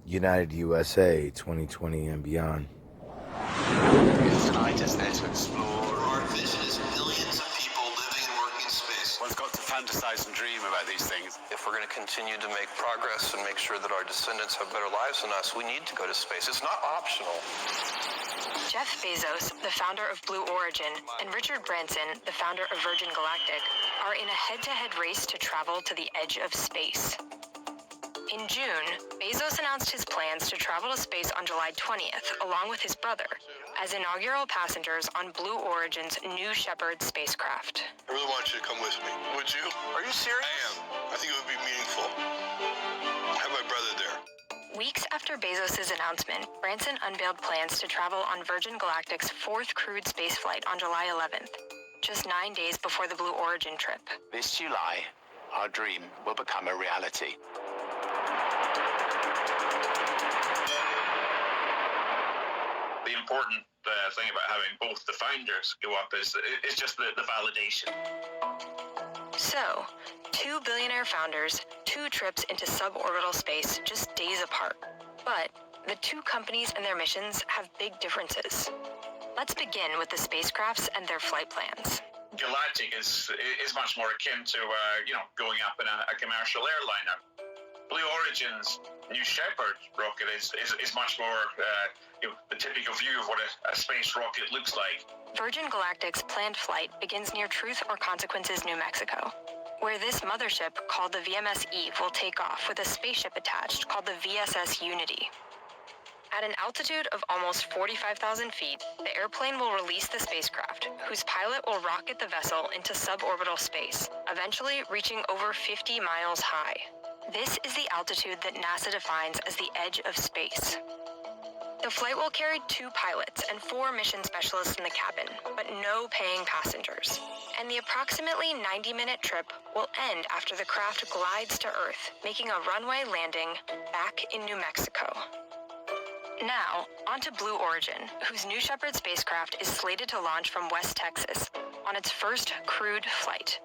United USA 2020 and beyond. Tonight is there to explore. Our vision is millions of people living and working in space. One's got to fantasize and dream about these things. If we're going to continue to make progress and make sure that our descendants have better lives than us, we need to go to space. It's not optional. Jeff Bezos, the founder of Blue Origin, and Richard Branson, the founder of Virgin Galactic, are in a head-to-head race to travel to the edge of space. In June, Bezos announced his plans to travel to space on July 20th, along with his brother, as inaugural passengers on Blue Origin's New Shepard spacecraft. I really want you to come with me. Would you? Are you serious? I am. I think it would be meaningful. Have my brother there. Weeks after Bezos' announcement, Branson unveiled plans to travel on Virgin Galactic's fourth crewed spaceflight on July 11th, just 9 days before the Blue Origin trip. This July, our dream will become a reality. The important thing about having both the founders go up is just the validation. So, two billionaire founders, two trips into suborbital space just days apart. But the two companies and their missions have big differences. Let's begin with the spacecrafts and their flight plans. Galactic is much more akin to going up in a commercial airliner. Blue Origin's New Shepard rocket is much more the typical view of what a space rocket looks like. Virgin Galactic's planned flight begins near Truth or Consequences, New Mexico, where this mothership called the VMS Eve will take off with a spaceship attached called the VSS Unity. At an altitude of almost 45,000 feet, the airplane will release the spacecraft, whose pilot will rocket the vessel into suborbital space, eventually reaching over 50 miles high. This is the altitude that NASA defines as the edge of space. The flight will carry two pilots and 4 mission specialists in the cabin, but no paying passengers. And the approximately 90-minute trip will end after the craft glides to Earth, making a runway landing back in New Mexico. Now, onto Blue Origin, whose New Shepard spacecraft is slated to launch from West Texas on its first crewed flight.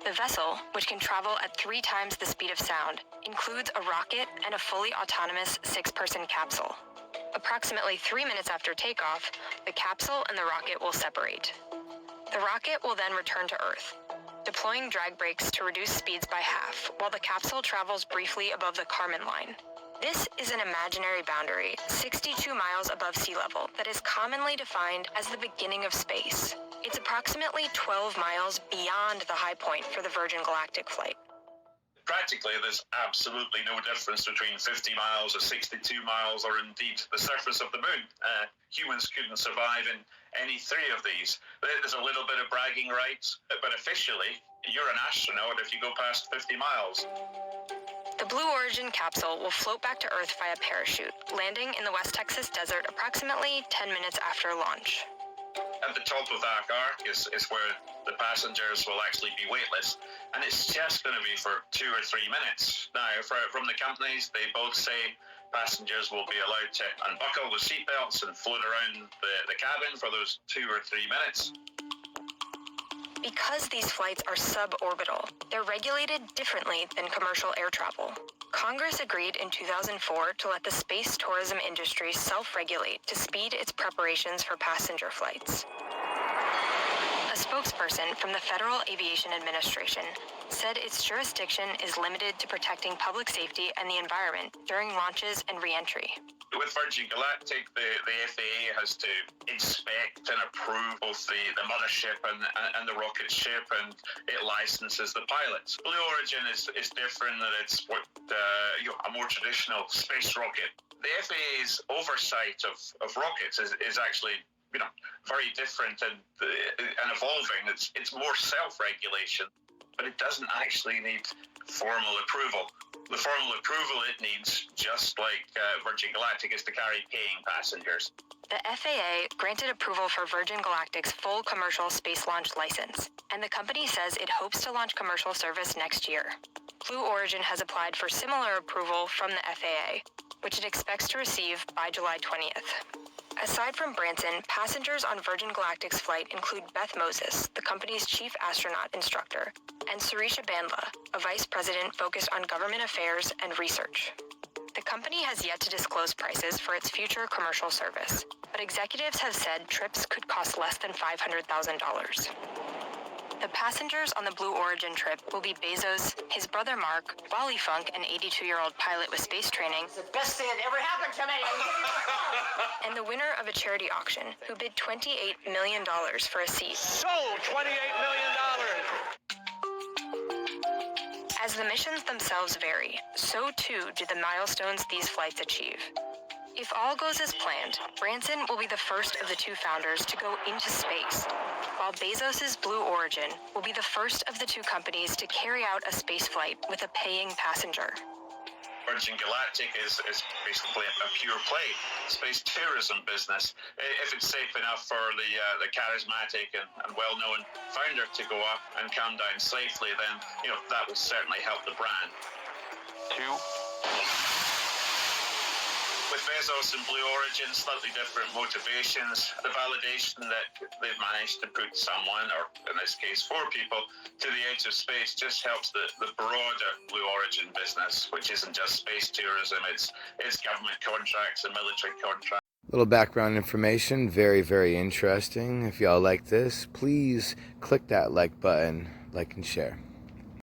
The vessel, which can travel at 3 times the speed of sound, includes a rocket and a fully autonomous 6-person capsule. Approximately 3 minutes after takeoff, the capsule and the rocket will separate. The rocket will then return to Earth, deploying drag brakes to reduce speeds by half, while the capsule travels briefly above the Kármán line. This is an imaginary boundary, 62 miles above sea level, that is commonly defined as the beginning of space. It's approximately 12 miles beyond the high point for the Virgin Galactic flight. Practically, there's absolutely no difference between 50 miles or 62 miles or indeed the surface of the moon. Humans couldn't survive in any 3 of these. There's a little bit of bragging rights, but officially, you're an astronaut if you go past 50 miles. The Blue Origin capsule will float back to Earth via parachute, landing in the West Texas desert approximately 10 minutes after launch. At the top of that arc is where the passengers will actually be weightless, and it's just going to be for 2 or 3 minutes. Now, from the companies, they both say passengers will be allowed to unbuckle the seatbelts and float around the cabin for those 2 or 3 minutes. Because these flights are suborbital, they're regulated differently than commercial air travel. Congress agreed in 2004 to let the space tourism industry self-regulate to speed its preparations for passenger flights. A spokesperson from the Federal Aviation Administration said its jurisdiction is limited to protecting public safety and the environment during launches and re-entry. With Virgin Galactic, the FAA has to inspect and approve both the mothership and the rocket ship, and it licenses the pilots. Blue Origin is different, that it's a more traditional space rocket. The FAA's oversight of rockets is actually very different and evolving. It's more self-regulation, but it doesn't actually need formal approval. The formal approval it needs, just like Virgin Galactic, is to carry paying passengers. The FAA granted approval for Virgin Galactic's full commercial space launch license, and the company says it hopes to launch commercial service next year. Blue Origin has applied for similar approval from the FAA, which it expects to receive by July 20th. Aside from Branson, passengers on Virgin Galactic's flight include Beth Moses, the company's chief astronaut instructor, and Surisha Bandla, a vice president focused on government affairs and research. The company has yet to disclose prices for its future commercial service, but executives have said trips could cost less than $500,000. The passengers on the Blue Origin trip will be Bezos, his brother Mark, Wally Funk, an 82-year-old pilot with space training, It's the best thing that ever happened to me. and the winner of a charity auction, who bid $28 million for a seat. Sold $28 million. As the missions themselves vary, so too do the milestones these flights achieve. If all goes as planned, Branson will be the first of the two founders to go into space, while Bezos' Blue Origin will be the first of the two companies to carry out a space flight with a paying passenger. Virgin Galactic is basically a pure play space tourism business. If it's safe enough for the charismatic and well-known founder to go up and come down safely, then that will certainly help the brand. With Bezos and Blue Origin, slightly different motivations. The validation that they've managed to put someone, or in this case 4 people, to the edge of space just helps the broader Blue Origin business, which isn't just space tourism, it's government contracts and military contracts. Little background information, very, very interesting. If y'all like this, please click that like button, like and share.